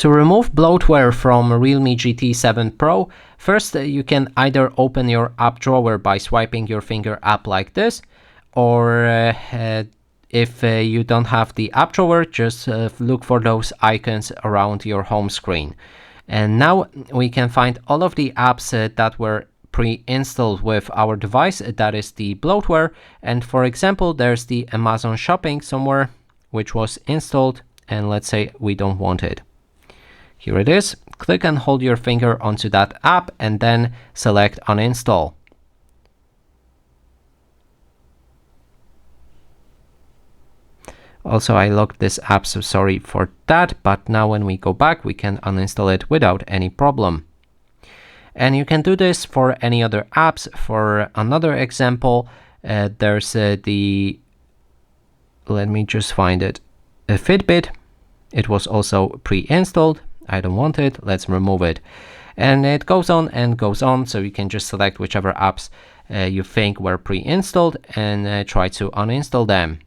To remove bloatware from Realme GT7 Pro, first you can either open your app drawer by swiping your finger up like this, or if you don't have the app drawer, just look for those icons around your home screen. And now we can find all of the apps that were pre-installed with our device, that is the bloatware. And for example, there's the Amazon Shopping somewhere, which was installed, and let's say we don't want it. Here it is. Click and hold your finger onto that app and then select uninstall. Also, I locked this app, so sorry for that, but now when we go back, we can uninstall it without any problem. And you can do this for any other apps. For another example, there's let me just find it, a Fitbit. It was also pre-installed. I don't want it, let's remove it. And it goes on and goes on, so you can just select whichever apps you think were pre-installed and try to uninstall them.